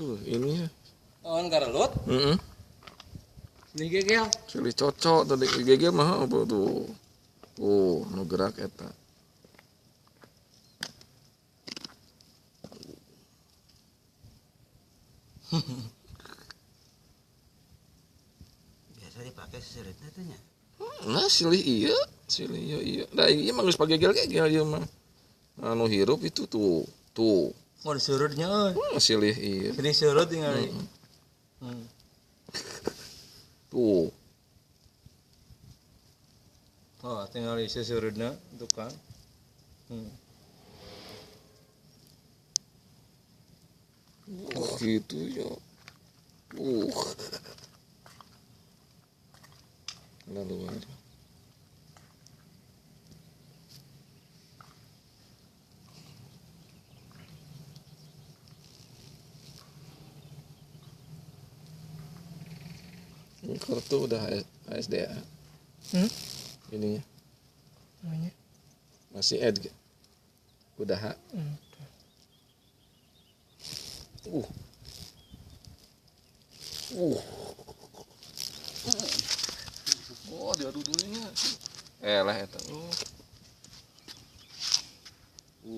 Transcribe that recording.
tuh ini ya. Oh, karelut. Ini gegel. Silih cocok tadi gegel mah apa tuh. Oh, nu gerak eta. Biasa dipakai seseritnya tuh nya. Nah, silih iya. Nah, iya mah geus pagegel ieu mah. Anu hirup itu tuh. Mau disurutnya euy. Silih iya. Ini surut tinggal. Tuh. Oh, tinggal isi surutnya itu kan. Gitu ya. Lalu ada. Kartu udah HSDA. Ininya. Namanya? Masih Ed. Udah H. Oh, dia dudunya. Lah eta.